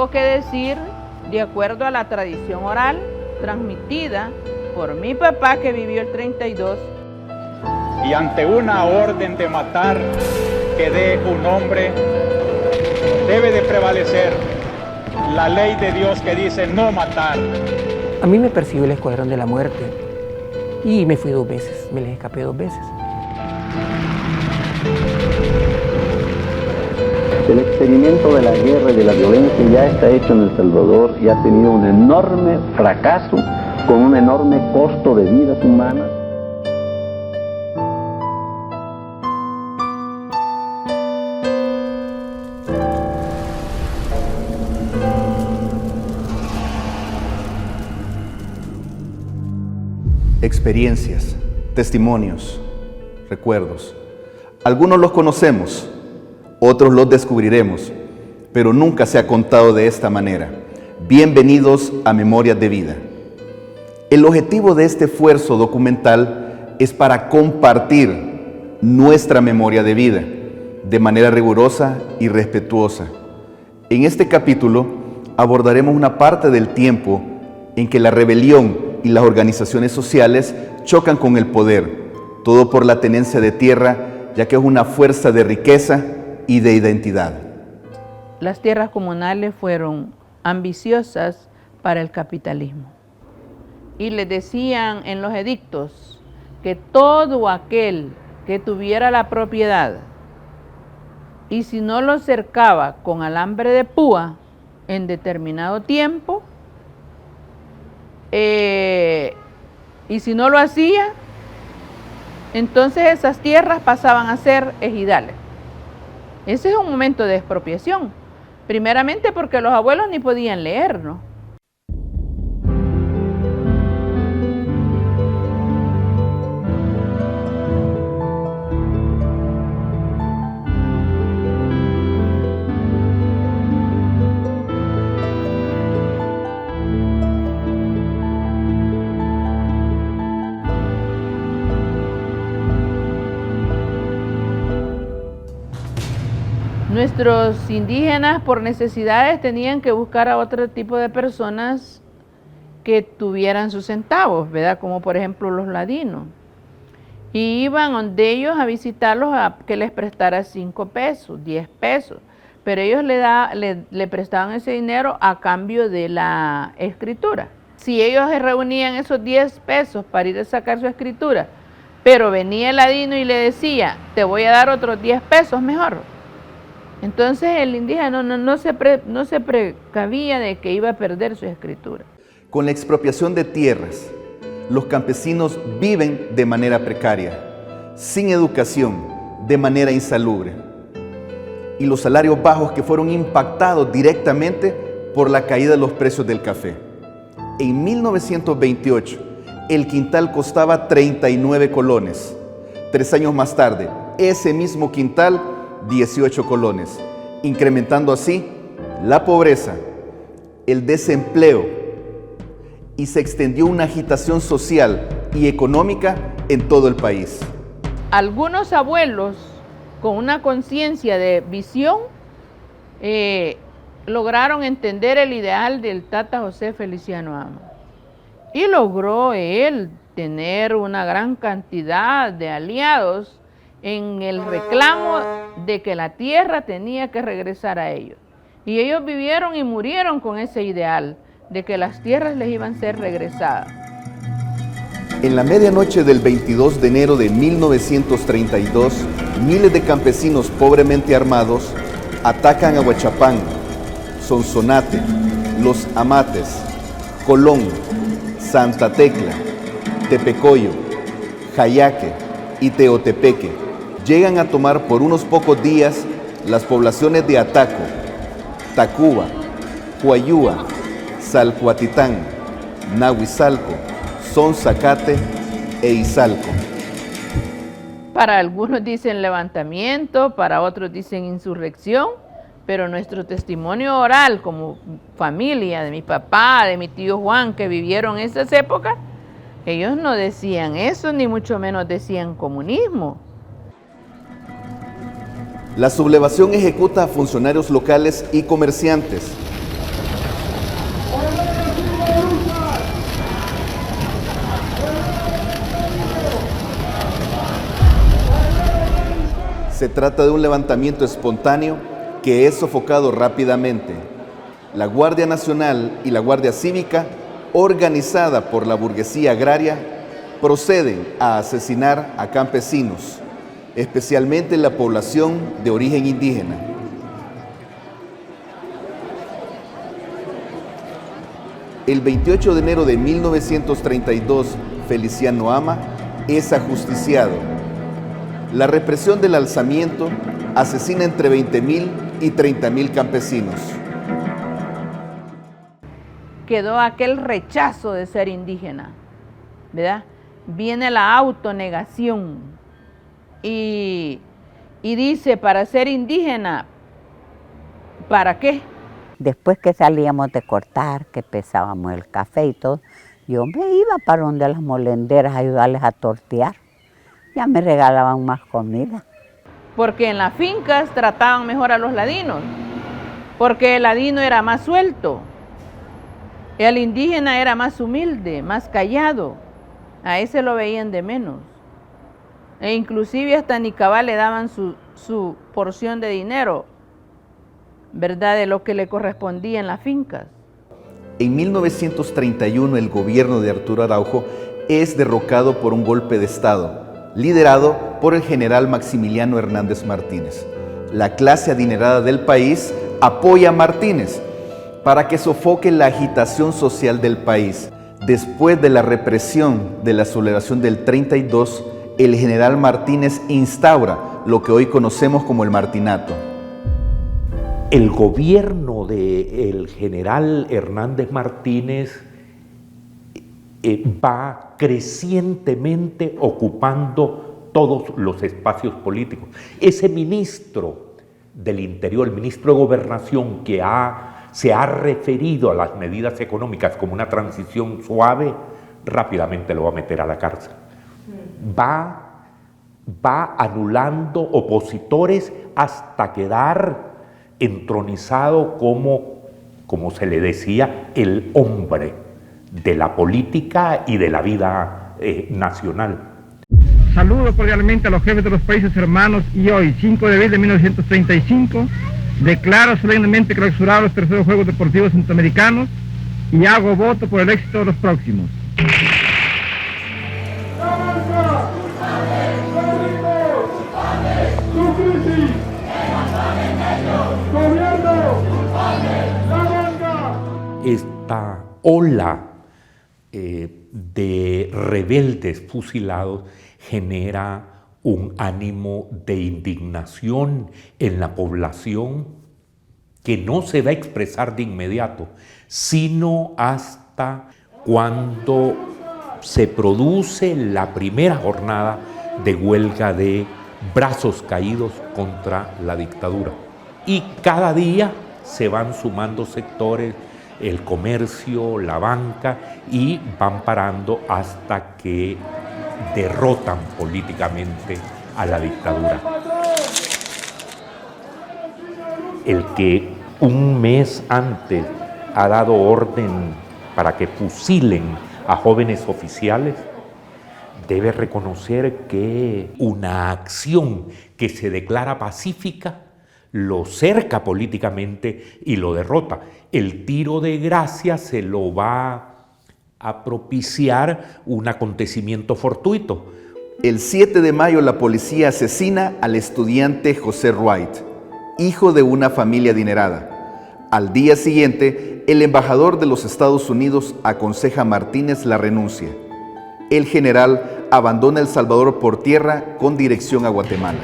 tengo que decir de acuerdo a la tradición oral transmitida por mi papá que vivió el 32. Y ante una orden de matar que dé un hombre, debe de prevalecer la ley de Dios que dice no matar. A mí me persiguió el escuadrón de la muerte y me fui 2 veces, me les escapé 2 veces. El experimento de la guerra y de la violencia ya está hecho en El Salvador y ha tenido un enorme fracaso con un enorme costo de vidas humanas. Experiencias, testimonios, recuerdos. Algunos los conocemos, otros los descubriremos, pero nunca se ha contado de esta manera. Bienvenidos a Memorias de Vida. El objetivo de este esfuerzo documental es para compartir nuestra memoria de vida de manera rigurosa y respetuosa. En este capítulo abordaremos una parte del tiempo en que la rebelión y las organizaciones sociales chocan con el poder, todo por la tenencia de tierra, ya que es una fuerza de riqueza y de identidad. Las tierras comunales fueron ambiciosas para el capitalismo. Y les decían en los edictos que todo aquel que tuviera la propiedad y si no lo cercaba con alambre de púa en determinado tiempo, y si no lo hacía, entonces esas tierras pasaban a ser ejidales. Ese es un momento de expropiación, primeramente porque los abuelos ni podían leer, ¿no? Nuestros indígenas por necesidades tenían que buscar a otro tipo de personas que tuvieran sus centavos, ¿verdad? Como por ejemplo los ladinos. Y iban donde ellos a visitarlos a que les prestara 5 pesos, 10 pesos. Pero ellos le prestaban ese dinero a cambio de la escritura. Si ellos se reunían esos 10 pesos para ir a sacar su escritura, pero venía el ladino y le decía, te voy a dar otros 10 pesos mejor. Entonces el indígena no se precavía de que iba a perder su escritura. Con la expropiación de tierras, los campesinos viven de manera precaria, sin educación, de manera insalubre. Y los salarios bajos que fueron impactados directamente por la caída de los precios del café. En 1928, el quintal costaba 39 colones. 3 años más tarde, ese mismo quintal 18 colones, incrementando así la pobreza, el desempleo y se extendió una agitación social y económica en todo el país. Algunos abuelos con una conciencia de visión lograron entender el ideal del Tata José Feliciano Ama y logró él tener una gran cantidad de aliados en el reclamo de que la tierra tenía que regresar a ellos. Y ellos vivieron y murieron con ese ideal de que las tierras les iban a ser regresadas. En la medianoche del 22 de enero de 1932, miles de campesinos pobremente armados atacan a Huachapán, Sonsonate, Los Amates, Colón, Santa Tecla, Tepecoyo, Jayaque y Teotepeque. Llegan a tomar por unos pocos días las poblaciones de Ataco, Tacuba, Huayúa, Salcuatitán, Nahuizalco, Sonzacate e Izalco. Para algunos dicen levantamiento, para otros dicen insurrección, pero nuestro testimonio oral como familia de mi papá, de mi tío Juan, que vivieron esas épocas, ellos no decían eso, ni mucho menos decían comunismo. La sublevación ejecuta a funcionarios locales y comerciantes. Se trata de un levantamiento espontáneo que es sofocado rápidamente. La Guardia Nacional y la Guardia Cívica, organizada por la burguesía agraria, proceden a asesinar a campesinos, especialmente la población de origen indígena. El 28 de enero de 1932, Feliciano Ama es ajusticiado. La represión del alzamiento asesina entre 20,000 y 30,000 campesinos. Quedó aquel rechazo de ser indígena, ¿verdad? Viene la autonegación y dice, para ser indígena, ¿para qué? Después que salíamos de cortar, que pesábamos el café y todo, yo me iba para donde las molenderas a ayudarles a tortear. Ya me regalaban más comida. Porque en las fincas trataban mejor a los ladinos, porque el ladino era más suelto, el indígena era más humilde, más callado, a ese lo veían de menos. E inclusive hasta ni cabal le daban su porción de dinero, ¿verdad?, de lo que le correspondía en las fincas. En 1931 el gobierno de Arturo Araujo es derrocado por un golpe de Estado, liderado por el general Maximiliano Hernández Martínez. La clase adinerada del país apoya a Martínez para que sofoque la agitación social del país. Después de la represión de la sublevación del 32, el general Martínez instaura lo que hoy conocemos como el Martinato. El gobierno del general Hernández Martínez va crecientemente ocupando todos los espacios políticos. Ese ministro del Interior, el ministro de Gobernación, que se ha referido a las medidas económicas como una transición suave, rápidamente lo va a meter a la cárcel. Va anulando opositores hasta quedar entronizado como se le decía, el hombre de la política y de la vida nacional. Saludo cordialmente a los jefes de los países hermanos y hoy, 5 de abril de 1935, declaro solemnemente clausurados los terceros Juegos Deportivos Centroamericanos y hago voto por el éxito de los próximos. Esta ola de rebeldes fusilados genera un ánimo de indignación en la población que no se va a expresar de inmediato, sino hasta cuando se produce la primera jornada de huelga de brazos caídos contra la dictadura. Y cada día se van sumando sectores, el comercio, la banca, y van parando hasta que derrotan políticamente a la dictadura. El que un mes antes ha dado orden para que fusilen a jóvenes oficiales debe reconocer que una acción que se declara pacífica lo cerca políticamente y lo derrota. El tiro de gracia se lo va a propiciar un acontecimiento fortuito. El 7 de mayo la policía asesina al estudiante José Wright, hijo de una familia adinerada. Al día siguiente, el embajador de los Estados Unidos aconseja a Martínez la renuncia. El general abandona El Salvador por tierra con dirección a Guatemala.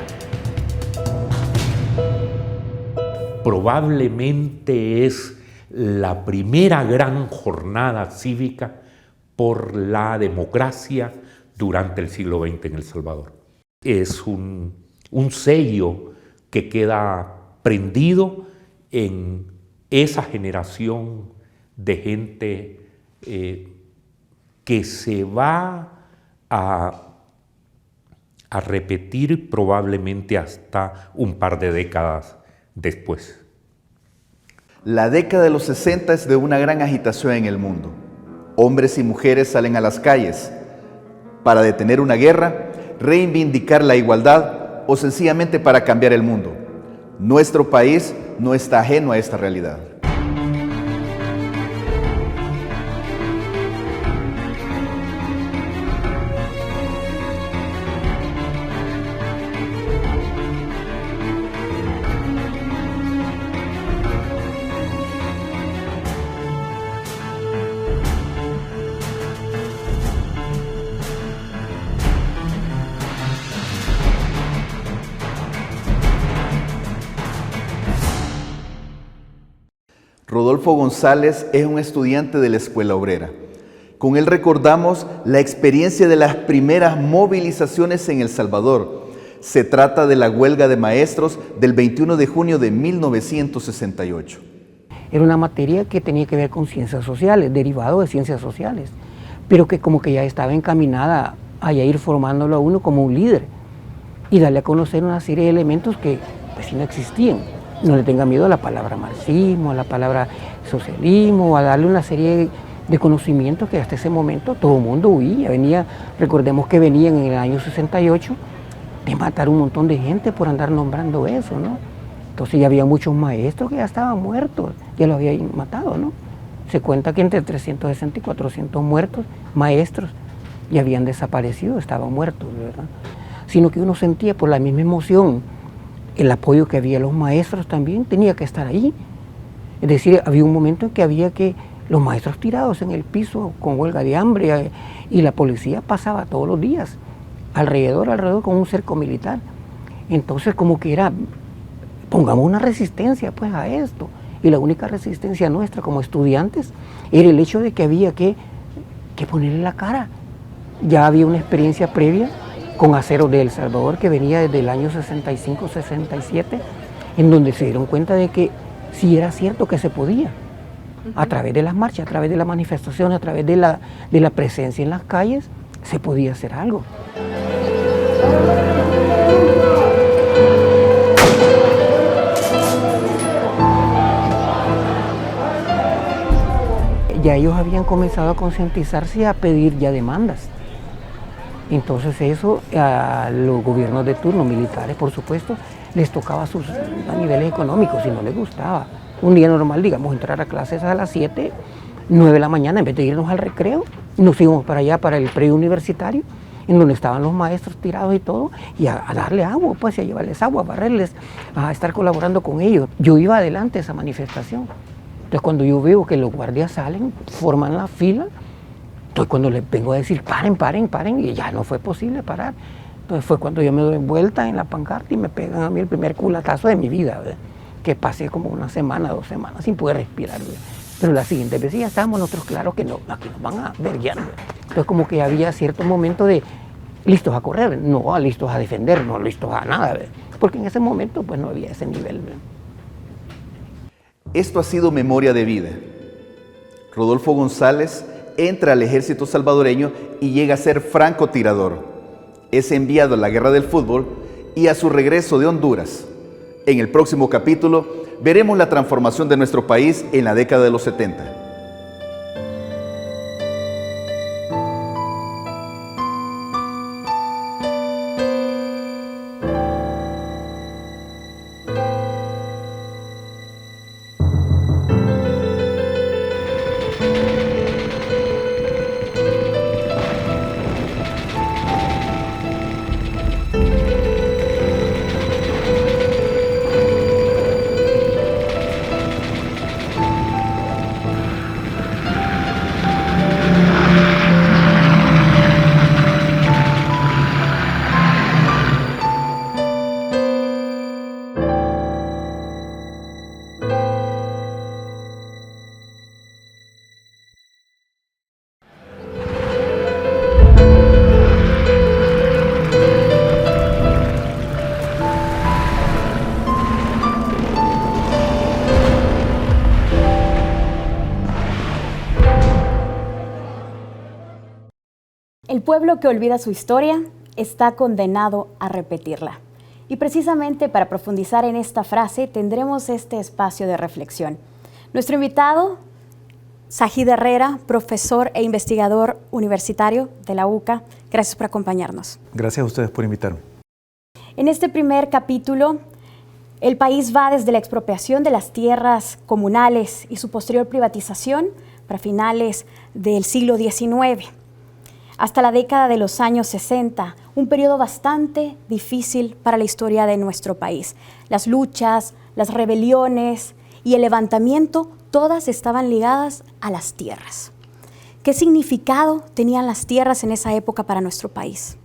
Probablemente es la primera gran jornada cívica por la democracia durante el siglo XX en El Salvador. Es un sello que queda prendido en esa generación de gente que se va a repetir probablemente hasta un par de décadas después. La década de los 60 es de una gran agitación en el mundo. Hombres y mujeres salen a las calles para detener una guerra, reivindicar la igualdad o sencillamente para cambiar el mundo. Nuestro país no está ajeno a esta realidad. Rodolfo González es un estudiante de la Escuela Obrera. Con él recordamos la experiencia de las primeras movilizaciones en El Salvador. Se trata de la huelga de maestros del 21 de junio de 1968. Era una materia que tenía que ver con ciencias sociales, derivado de ciencias sociales, pero que como que ya estaba encaminada a ir formándolo a uno como un líder y darle a conocer una serie de elementos que pues no existían. No le tenga miedo a la palabra marxismo, a la palabra socialismo, a darle una serie de conocimientos que hasta ese momento todo el mundo huía. Recordemos que venían en el año 68 de matar un montón de gente por andar nombrando eso, ¿no? Entonces ya había muchos maestros que ya estaban muertos, ya los habían matado, ¿no? Se cuenta que entre 360 y 400 muertos, maestros, ya habían desaparecido, estaban muertos, ¿verdad? Sino que uno sentía por la misma emoción, el apoyo que había a los maestros también tenía que estar ahí. Es decir, había un momento en que había que los maestros tirados en el piso con huelga de hambre y la policía pasaba todos los días alrededor con un cerco militar. Entonces como que era, pongamos una resistencia pues a esto. Y la única resistencia nuestra como estudiantes era el hecho de que había que ponerle la cara. Ya había una experiencia previa con Aceros de El Salvador que venía desde el año 65-67, en donde se dieron cuenta de que sí era cierto que se podía, a través de las marchas, a través de las manifestaciones, a través de la presencia en las calles, se podía hacer algo. Ya ellos habían comenzado a concientizarse y a pedir ya demandas. Entonces eso a los gobiernos de turno, militares por supuesto, les tocaba a niveles económicos y no les gustaba. Un día normal, digamos, entrar a clases a las 7, 9 de la mañana, en vez de irnos al recreo, nos íbamos para allá, para el preuniversitario, en donde estaban los maestros tirados y todo, y a darle agua, pues, y a llevarles agua, a barrerles, a estar colaborando con ellos. Yo iba adelante a esa manifestación. Entonces cuando yo veo que los guardias salen, forman la fila, entonces cuando les vengo a decir paren, y ya no fue posible parar. Entonces fue cuando yo me doy vuelta en la pancarta y me pegan a mí el primer culatazo de mi vida, ¿verdad? Que pasé como una semana, 2 semanas sin poder respirar, ¿verdad? Pero la siguiente vez ya estábamos nosotros claros que no, aquí nos van a verguiar, ¿verdad? Entonces como que había cierto momento de listos a correr, no listos a defender, no listos a nada, ¿verdad? Porque en ese momento pues no había ese nivel, ¿verdad? Esto ha sido Memoria de Vida. Rodolfo González entra al ejército salvadoreño y llega a ser francotirador. Es enviado a la guerra del fútbol y a su regreso de Honduras. En el próximo capítulo veremos la transformación de nuestro país en la década de los 70. El pueblo que olvida su historia está condenado a repetirla. Y precisamente para profundizar en esta frase tendremos este espacio de reflexión. Nuestro invitado, Sajid Herrera, profesor e investigador universitario de la UCA. Gracias por acompañarnos. Gracias a ustedes por invitarme. En este primer capítulo, el país va desde la expropiación de las tierras comunales y su posterior privatización para finales del siglo XIX, hasta la década de los años 60, un periodo bastante difícil para la historia de nuestro país. Las luchas, las rebeliones y el levantamiento, todas estaban ligadas a las tierras. ¿Qué significado tenían las tierras en esa época para nuestro país?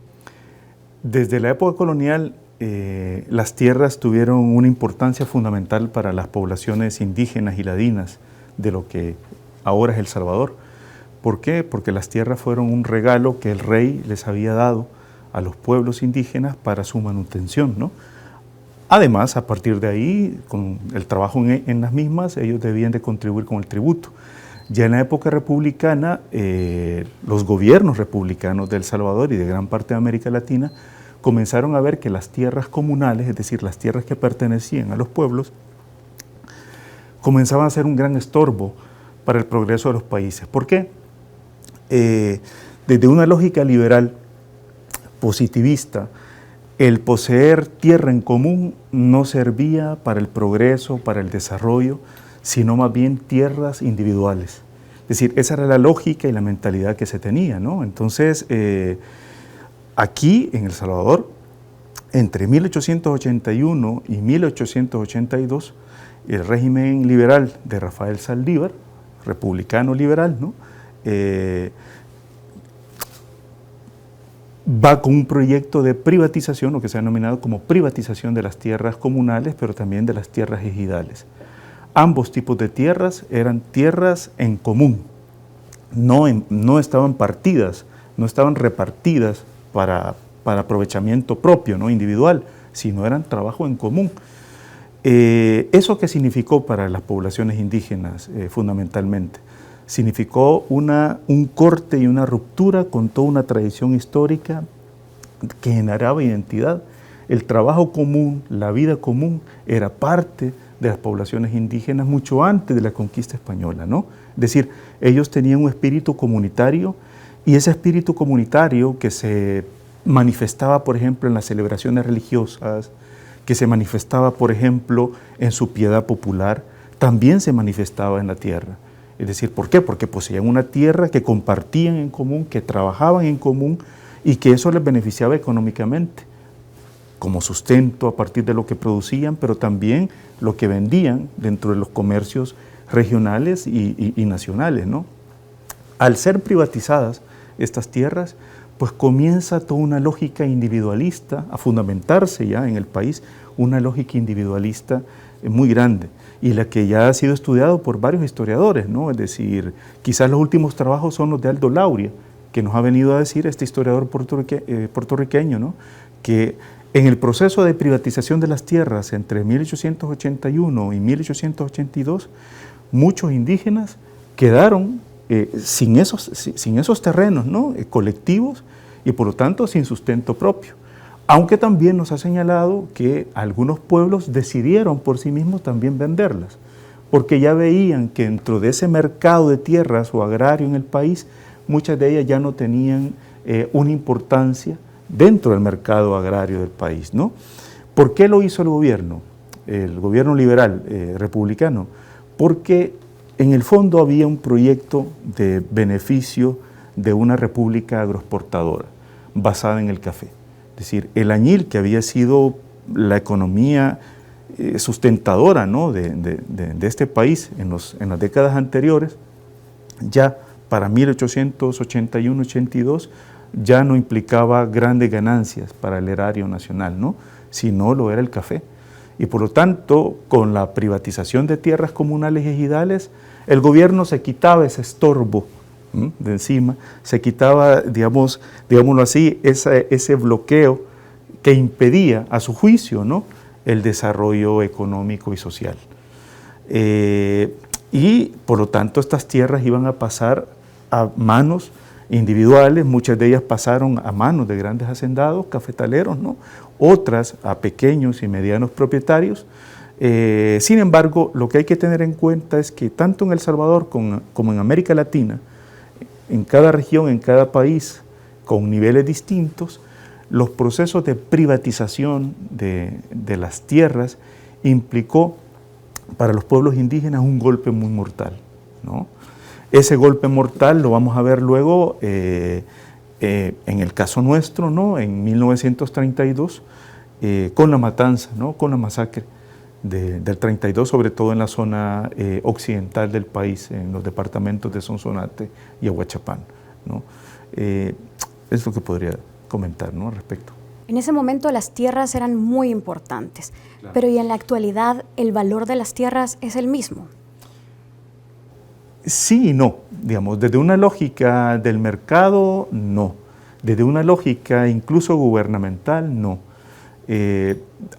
Desde la época colonial, las tierras tuvieron una importancia fundamental para las poblaciones indígenas y ladinas de lo que ahora es El Salvador. ¿Por qué? Porque las tierras fueron un regalo que el rey les había dado a los pueblos indígenas para su manutención, ¿no? Además, a partir de ahí, con el trabajo en las mismas, ellos debían de contribuir con el tributo. Ya en la época republicana, los gobiernos republicanos de El Salvador y de gran parte de América Latina comenzaron a ver que las tierras comunales, es decir, las tierras que pertenecían a los pueblos, comenzaban a ser un gran estorbo para el progreso de los países. ¿Por qué? Desde una lógica liberal, positivista, el poseer tierra en común no servía para el progreso, para el desarrollo, sino más bien tierras individuales. Es decir, esa era la lógica y la mentalidad que se tenía, ¿no? Entonces, aquí en El Salvador, entre 1881 y 1882, el régimen liberal de Rafael Saldívar, republicano liberal, ¿no? Va con un proyecto de privatización, lo que se ha denominado como privatización de las tierras comunales, pero también de las tierras ejidales. Ambos tipos de tierras eran tierras en común, no estaban partidas, no estaban repartidas para aprovechamiento propio, no individual, sino eran trabajo en común. ¿Eso qué significó para las poblaciones indígenas fundamentalmente? Significó un corte y una ruptura con toda una tradición histórica que generaba identidad. El trabajo común, la vida común, era parte de las poblaciones indígenas mucho antes de la conquista española, ¿no? Es decir, ellos tenían un espíritu comunitario y ese espíritu comunitario que se manifestaba, por ejemplo, en las celebraciones religiosas, que se manifestaba, por ejemplo, en su piedad popular, también se manifestaba en la tierra. Es decir, ¿por qué? Porque poseían una tierra que compartían en común, que trabajaban en común y que eso les beneficiaba económicamente, como sustento a partir de lo que producían, pero también lo que vendían dentro de los comercios regionales y nacionales, ¿no? Al ser privatizadas estas tierras, pues comienza toda una lógica individualista a fundamentarse ya en el país, una lógica individualista muy grande y la que ya ha sido estudiado por varios historiadores, ¿no? Es decir, quizás los últimos trabajos son los de Aldo Lauria, que nos ha venido a decir este historiador puertorriqueño, ¿no? Que en el proceso de privatización de las tierras entre 1881 y 1882, muchos indígenas quedaron sin esos terrenos, ¿no? Colectivos y por lo tanto sin sustento propio. Aunque también nos ha señalado que algunos pueblos decidieron por sí mismos también venderlas, porque ya veían que dentro de ese mercado de tierras o agrario en el país, muchas de ellas ya no tenían una importancia dentro del mercado agrario del país, ¿no? ¿Por qué lo hizo el gobierno liberal republicano? Porque en el fondo había un proyecto de beneficio de una república agroexportadora basada en el café. Es decir, el añil, que había sido la economía sustentadora, ¿no? de este país en las décadas anteriores, ya para 1881-82 ya no implicaba grandes ganancias para el erario nacional, ¿no? Sino lo era el café. Y por lo tanto, con la privatización de tierras comunales y ejidales, el gobierno se quitaba ese estorbo de encima, se quitaba, digámoslo así, ese bloqueo que impedía, a su juicio, ¿no? El desarrollo económico y social. Y por lo tanto estas tierras iban a pasar a manos individuales, muchas de ellas pasaron a manos de grandes hacendados, cafetaleros, ¿no? Otras a pequeños y medianos propietarios. Sin embargo, lo que hay que tener en cuenta es que tanto en El Salvador como en América Latina, en cada región, en cada país, con niveles distintos, los procesos de privatización de las tierras implicó para los pueblos indígenas un golpe muy mortal, ¿no? Ese golpe mortal lo vamos a ver luego en el caso nuestro, ¿no? En 1932, con la matanza, ¿no? Con la masacre del 32, sobre todo en la zona occidental del país, en los departamentos de Sonsonate y Ahuachapán, ¿no? Es lo que podría comentar, ¿no? Al respecto. En ese momento las tierras eran muy importantes, claro. Pero ¿y en la actualidad el valor de las tierras es el mismo? Sí y no, digamos, desde una lógica del mercado, no. Desde una lógica incluso gubernamental, no.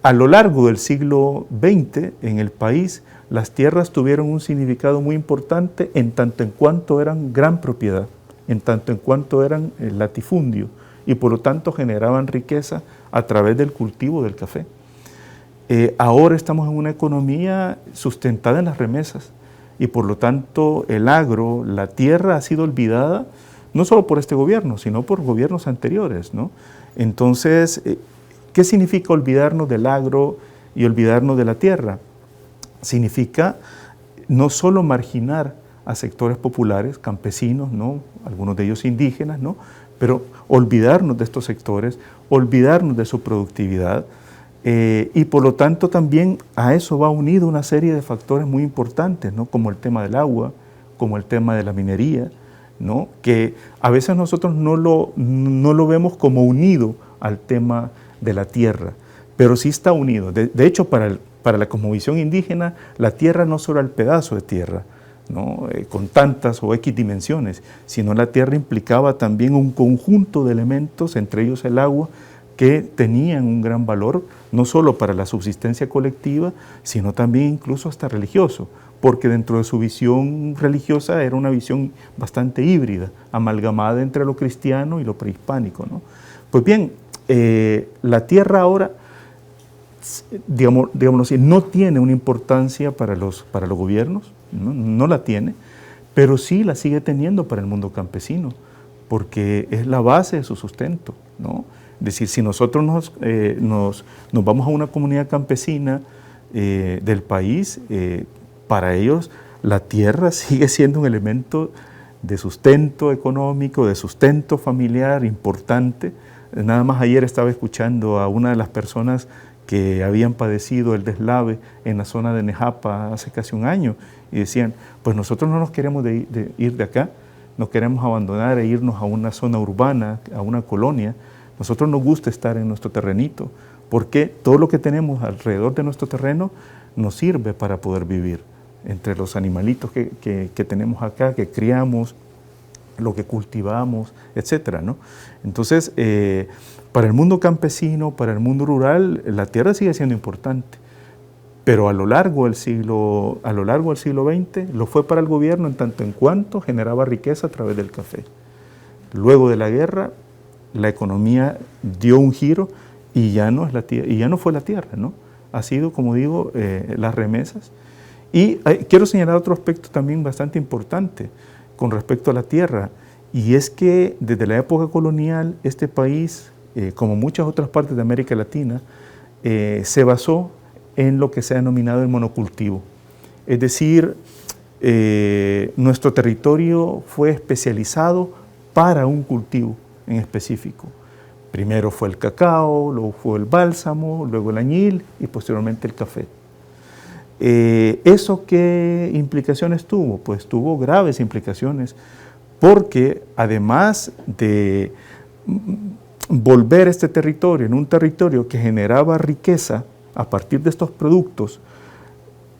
A lo largo del siglo XX en el país, las tierras tuvieron un significado muy importante en tanto en cuanto eran gran propiedad, en tanto en cuanto eran latifundio, y por lo tanto generaban riqueza a través del cultivo del café. Ahora estamos en una economía sustentada en las remesas, y por lo tanto el agro, la tierra ha sido olvidada, no solo por este gobierno, sino por gobiernos anteriores, ¿no? Entonces, ¿qué significa olvidarnos del agro y olvidarnos de la tierra? Significa no solo marginar a sectores populares, campesinos, ¿no? Algunos de ellos indígenas, ¿no? Pero olvidarnos de estos sectores, olvidarnos de su productividad, y por lo tanto también a eso va unido una serie de factores muy importantes, ¿no? Como el tema del agua, como el tema de la minería, ¿no? Que a veces nosotros no lo vemos como unido al tema de la tierra, pero sí está unido. De hecho, para la cosmovisión indígena, la tierra no solo el pedazo de tierra, ¿no? Con tantas o X dimensiones, sino la tierra implicaba también un conjunto de elementos, entre ellos el agua, que tenían un gran valor, no solo para la subsistencia colectiva, sino también incluso hasta religioso, porque dentro de su visión religiosa era una visión bastante híbrida, amalgamada entre lo cristiano y lo prehispánico, ¿no? Pues bien, la tierra ahora, digámoslo así, no tiene una importancia para los gobiernos, no la tiene, pero sí la sigue teniendo para el mundo campesino, porque es la base de su sustento, ¿no? Es decir, si nosotros nos vamos a una comunidad campesina del país, para ellos la tierra sigue siendo un elemento de sustento económico, de sustento familiar importante. Nada más ayer estaba escuchando a una de las personas que habían padecido el deslave en la zona de Nejapa hace casi un año y decían, pues nosotros no nos queremos ir de acá, no queremos abandonar e irnos a una zona urbana, a una colonia. Nosotros nos gusta estar en nuestro terrenito, porque todo lo que tenemos alrededor de nuestro terreno nos sirve para poder vivir. Entre los animalitos que tenemos acá, que criamos, lo que cultivamos, etcétera, ¿no? Entonces, para el mundo campesino, para el mundo rural, la tierra sigue siendo importante, pero a lo largo del siglo XX lo fue para el gobierno en tanto en cuanto generaba riqueza a través del café. Luego de la guerra, la economía dio un giro y ya no fue la tierra, ¿no? Ha sido, como digo, las remesas. Y quiero señalar otro aspecto también bastante importante con respecto a la tierra, y es que desde la época colonial este país, como muchas otras partes de América Latina, se basó en lo que se ha denominado el monocultivo. Es decir, nuestro territorio fue especializado para un cultivo en específico. Primero fue el cacao, luego fue el bálsamo, luego el añil y posteriormente el café. ¿Eso qué implicaciones tuvo? Pues tuvo graves implicaciones, porque además de volver este territorio en un territorio que generaba riqueza a partir de estos productos,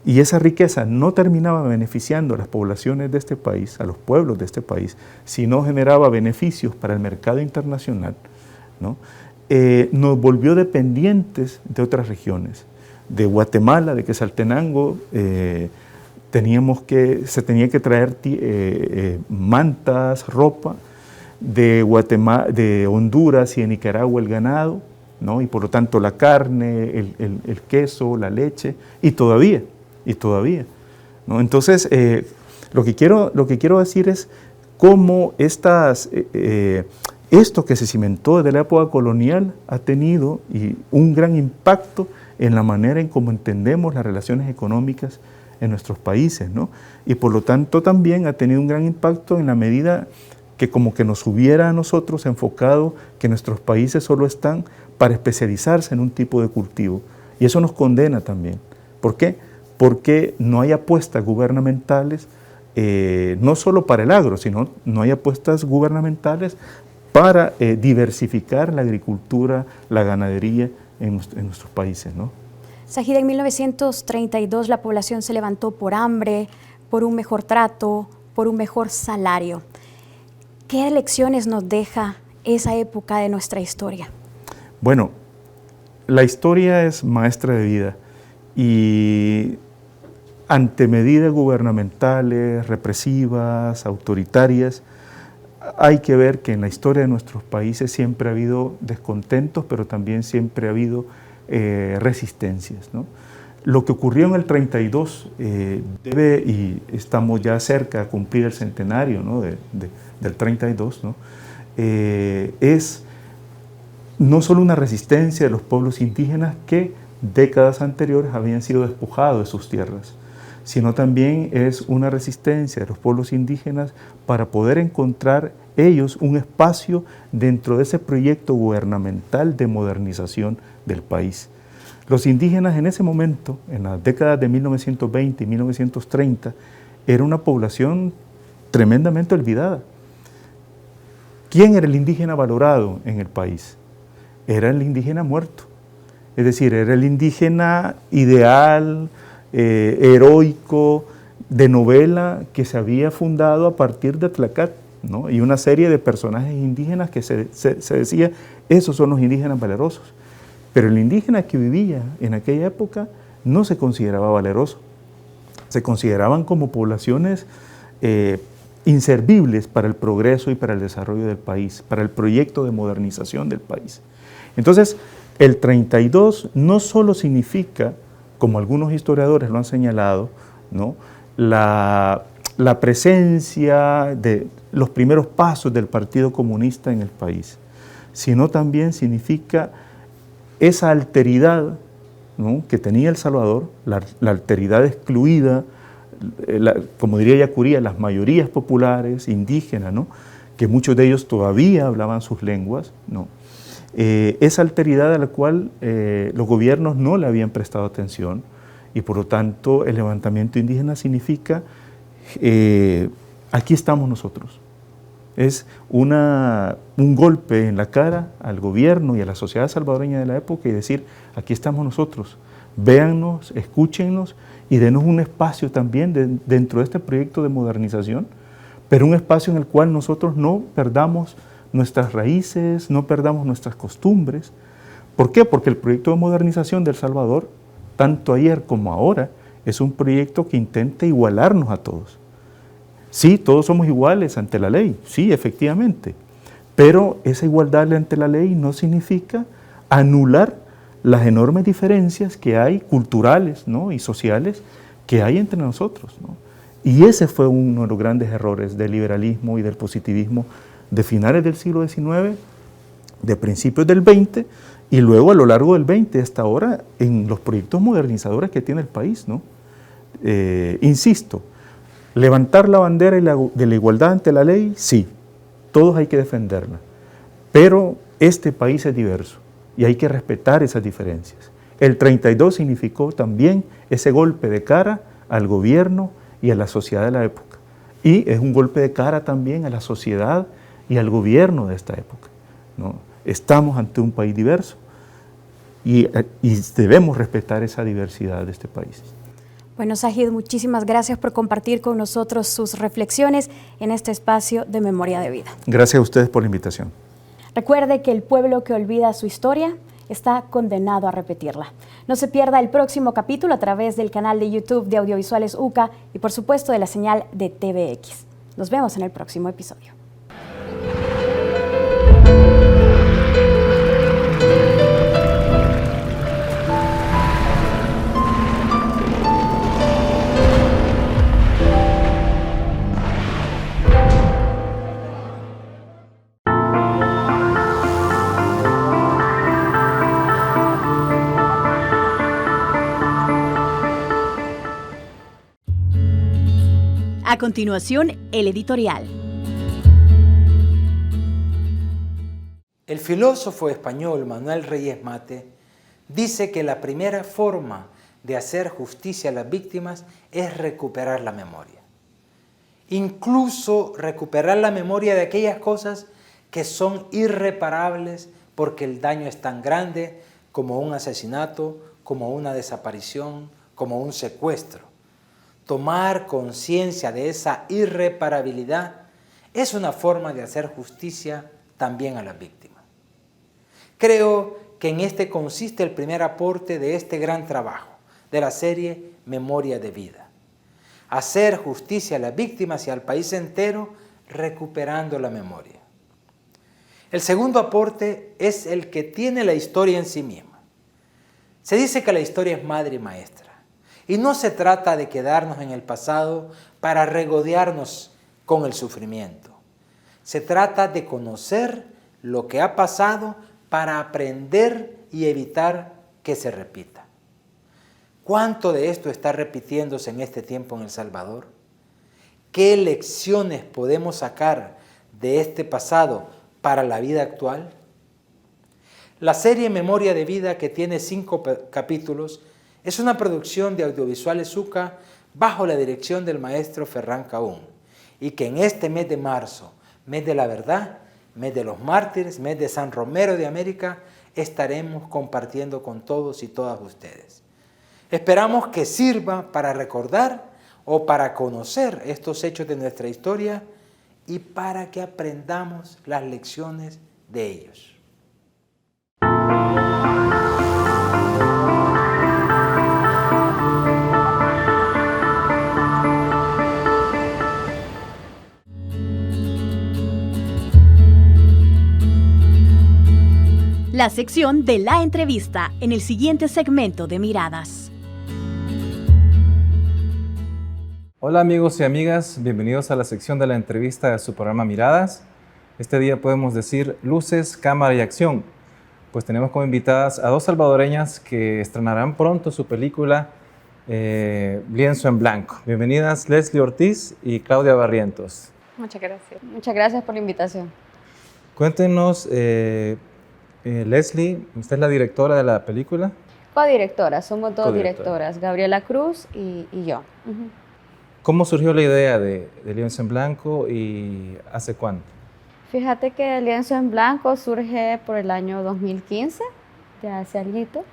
y esa riqueza no terminaba beneficiando a las poblaciones de este país, a los pueblos de este país, sino generaba beneficios para el mercado internacional, ¿no? Nos volvió dependientes de otras regiones. De Guatemala, de Quetzaltenango, se tenía que traer mantas, ropa, de Honduras y de Nicaragua el ganado, ¿no? Y por lo tanto la carne, el queso, la leche, y todavía, ¿no? Entonces, lo que quiero decir es cómo esto que se cimentó desde la época colonial ha tenido un gran impacto en la manera en cómo entendemos las relaciones económicas en nuestros países, ¿no? Y por lo tanto también ha tenido un gran impacto en la medida que como que nos hubiera a nosotros enfocado que nuestros países solo están para especializarse en un tipo de cultivo. Y eso nos condena también. ¿Por qué? Porque no hay apuestas gubernamentales, no solo para el agro, sino no hay apuestas gubernamentales para diversificar la agricultura, la ganadería en nuestros países, ¿no? Zahid, en 1932 la población se levantó por hambre, por un mejor trato, por un mejor salario. ¿Qué lecciones nos deja esa época de nuestra historia? Bueno, la historia es maestra de vida y ante medidas gubernamentales, represivas, autoritarias, hay que ver que en la historia de nuestros países siempre ha habido descontentos, pero también siempre ha habido resistencias, ¿no? Lo que ocurrió en el 32 y estamos ya cerca de cumplir el centenario, ¿no? del 32, ¿no? Es no solo una resistencia de los pueblos indígenas que décadas anteriores habían sido despojados de sus tierras, sino también es una resistencia de los pueblos indígenas para poder encontrar ellos un espacio dentro de ese proyecto gubernamental de modernización del país. Los indígenas en ese momento, en las décadas de 1920 y 1930, era una población tremendamente olvidada. ¿Quién era el indígena valorado en el país? Era el indígena muerto. Es decir, era el indígena ideal, heroico, de novela que se había fundado a partir de Tlacat, ¿no? Y una serie de personajes indígenas que se decía, esos son los indígenas valerosos. Pero el indígena que vivía en aquella época no se consideraba valeroso. Se consideraban como poblaciones inservibles para el progreso y para el desarrollo del país, para el proyecto de modernización del país. Entonces, el 32 no solo significa, como algunos historiadores lo han señalado, ¿no? la presencia de los primeros pasos del Partido Comunista en el país, sino también significa esa alteridad, ¿no? que tenía El Salvador, la alteridad excluida, como diría Yacuría, las mayorías populares, indígenas, ¿no? que muchos de ellos todavía hablaban sus lenguas, ¿no? Esa alteridad a la cual los gobiernos no le habían prestado atención, y por lo tanto el levantamiento indígena significa aquí estamos nosotros. Es un golpe en la cara al gobierno y a la sociedad salvadoreña de la época y decir, aquí estamos nosotros, véannos, escúchennos y denos un espacio también dentro de este proyecto de modernización, pero un espacio en el cual nosotros no perdamos nuestras raíces, no perdamos nuestras costumbres. ¿Por qué? Porque el proyecto de modernización de El Salvador, tanto ayer como ahora, es un proyecto que intenta igualarnos a todos. Sí, todos somos iguales ante la ley, sí, efectivamente, pero esa igualdad ante la ley no significa anular las enormes diferencias que hay culturales, ¿no? y sociales que hay entre nosotros, ¿no? Y ese fue uno de los grandes errores del liberalismo y del positivismo de finales del siglo XIX, de principios del XX, y luego a lo largo del XX hasta ahora en los proyectos modernizadores que tiene el país, ¿no? Insisto, levantar la bandera de la igualdad ante la ley, sí, todos hay que defenderla, pero este país es diverso y hay que respetar esas diferencias. El 32 significó también ese golpe de cara al gobierno y a la sociedad de la época, y es un golpe de cara también a la sociedad y al gobierno de esta época, ¿no? Estamos ante un país diverso y debemos respetar esa diversidad de este país. Bueno, Zahid, muchísimas gracias por compartir con nosotros sus reflexiones en este espacio de Memoria de Vida. Gracias a ustedes por la invitación. Recuerde que el pueblo que olvida su historia está condenado a repetirla. No se pierda el próximo capítulo a través del canal de YouTube de Audiovisuales UCA y por supuesto de la señal de TVX. Nos vemos en el próximo episodio. A continuación, el editorial. El filósofo español Manuel Reyes Mate dice que la primera forma de hacer justicia a las víctimas es recuperar la memoria. Incluso recuperar la memoria de aquellas cosas que son irreparables porque el daño es tan grande como un asesinato, como una desaparición, como un secuestro. Tomar conciencia de esa irreparabilidad es una forma de hacer justicia también a las víctimas. Creo que en este consiste el primer aporte de este gran trabajo, de la serie Memoria de Vida. Hacer justicia a las víctimas y al país entero recuperando la memoria. El segundo aporte es el que tiene la historia en sí misma. Se dice que la historia es madre y maestra. Y no se trata de quedarnos en el pasado para regodearnos con el sufrimiento. Se trata de conocer lo que ha pasado para aprender y evitar que se repita. ¿Cuánto de esto está repitiéndose en este tiempo en El Salvador? ¿Qué lecciones podemos sacar de este pasado para la vida actual? La serie Memoria de Vida, que tiene 5 capítulos, es una producción de Audiovisuales Zucca bajo la dirección del maestro Ferran Caún, y que en este mes de marzo, mes de la verdad, mes de los mártires, mes de San Romero de América, estaremos compartiendo con todos y todas ustedes. Esperamos que sirva para recordar o para conocer estos hechos de nuestra historia y para que aprendamos las lecciones de ellos. La sección de la entrevista en el siguiente segmento de Miradas. Hola amigos y amigas, bienvenidos a la sección de la entrevista de su programa Miradas. Este día podemos decir luces, cámara y acción, pues tenemos como invitadas a 2 salvadoreñas que estrenarán pronto su película Lienzo en Blanco. Bienvenidas Leslie Ortiz y Claudia Barrientos. Muchas gracias. Muchas gracias por la invitación. Cuéntenos, Leslie, usted es la directora de la película. Codirectora, somos 2 directoras, Gabriela Cruz y yo. ¿Cómo surgió la idea de Lienzo en Blanco y hace cuánto? Fíjate que Lienzo en Blanco surge por el año 2015, ya hace alguito.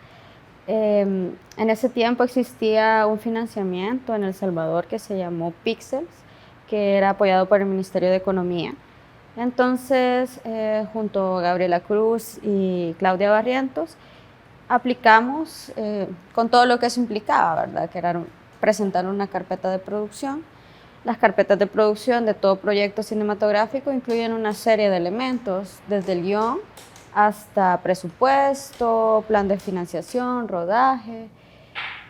En ese tiempo existía un financiamiento en El Salvador que se llamó Pixels, que era apoyado por el Ministerio de Economía. Entonces, junto a Gabriela Cruz y Claudia Barrientos, aplicamos con todo lo que eso implicaba, ¿verdad? Que era presentar una carpeta de producción. Las carpetas de producción de todo proyecto cinematográfico incluyen una serie de elementos, desde el guión hasta presupuesto, plan de financiación, rodaje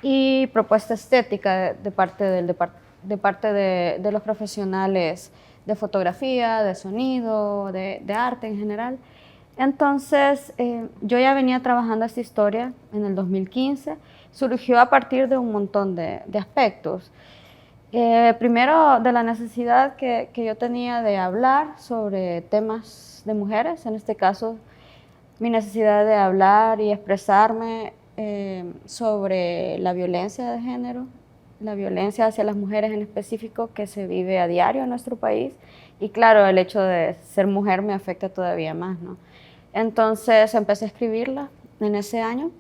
y propuesta estética de parte de los profesionales de fotografía, de sonido, de arte en general. Entonces, yo ya venía trabajando esta historia en el 2015, surgió a partir de un montón de aspectos. Primero, de la necesidad que yo tenía de hablar sobre temas de mujeres, en este caso, mi necesidad de hablar y expresarme sobre la violencia de género, la violencia hacia las mujeres en específico que se vive a diario en nuestro país. Y claro, el hecho de ser mujer me afecta todavía más, ¿no? Entonces empecé a escribirla en ese año.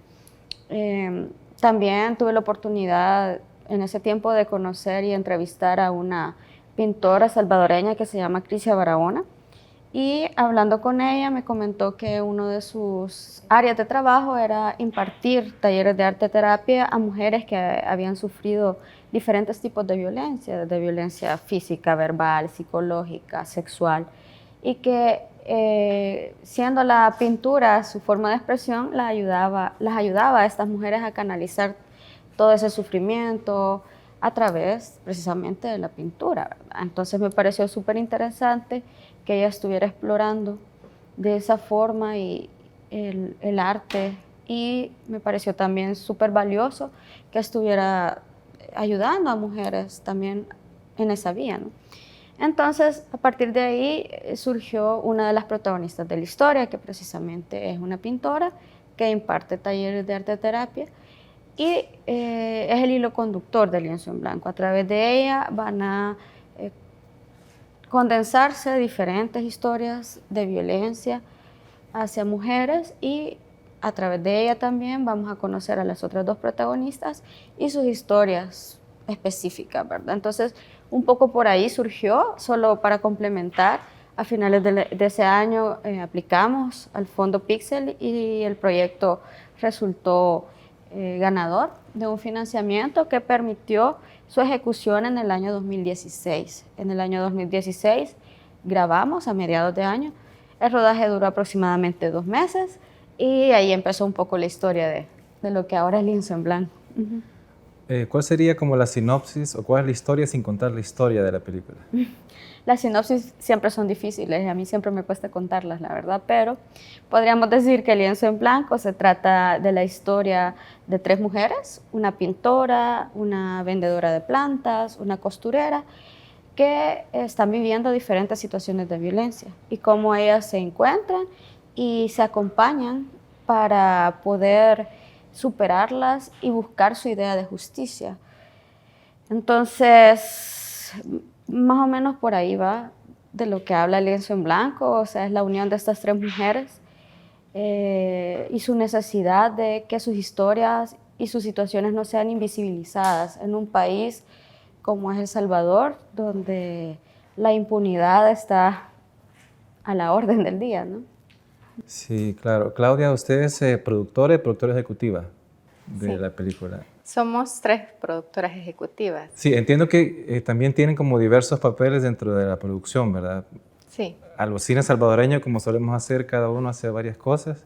También tuve la oportunidad en ese tiempo de conocer y entrevistar a una pintora salvadoreña que se llama Crisia Barahona. Y hablando con ella me comentó que una de sus áreas de trabajo era impartir talleres de arte terapia a mujeres que habían sufrido diferentes tipos de violencia física, verbal, psicológica, sexual, y que siendo la pintura su forma de expresión, las ayudaba a estas mujeres a canalizar todo ese sufrimiento a través precisamente de la pintura, ¿verdad? Entonces me pareció súper interesante que ella estuviera explorando de esa forma y el arte, y me pareció también súper valioso que estuviera ayudando a mujeres también en esa vía, ¿no? Entonces, a partir de ahí surgió una de las protagonistas de la historia, que precisamente es una pintora que imparte talleres de arte terapia y es el hilo conductor de Lienzo en Blanco. A través de ella van a condensarse diferentes historias de violencia hacia mujeres y a través de ella también vamos a conocer a las otras dos protagonistas y sus historias específicas, ¿verdad? Entonces, un poco por ahí surgió, solo para complementar, a finales de ese año aplicamos al Fondo Pixel y el proyecto resultó ganador de un financiamiento que permitió su ejecución en el año 2016. En el año 2016 grabamos a mediados de año, el rodaje duró aproximadamente 2 meses y ahí empezó un poco la historia de lo que ahora es Lienzo en Blanco. ¿Cuál sería como la sinopsis o cuál es la historia sin contar la historia de la película? Las sinopsis siempre son difíciles, a mí siempre me cuesta contarlas, la verdad, pero podríamos decir que Lienzo en Blanco se trata de la historia de 3 mujeres, una pintora, una vendedora de plantas, una costurera, que están viviendo diferentes situaciones de violencia y cómo ellas se encuentran y se acompañan para poder superarlas y buscar su idea de justicia. Entonces, más o menos por ahí va de lo que habla Lienzo en Blanco, o sea, es la unión de estas 3 mujeres y su necesidad de que sus historias y sus situaciones no sean invisibilizadas en un país como es El Salvador, donde la impunidad está a la orden del día, ¿no? Sí, claro. Claudia, usted es productora y productora ejecutiva de la película. Somos 3 productoras ejecutivas. Sí, entiendo que también tienen como diversos papeles dentro de la producción, ¿verdad? Sí. A los cines salvadoreños, como solemos hacer, cada uno hace varias cosas.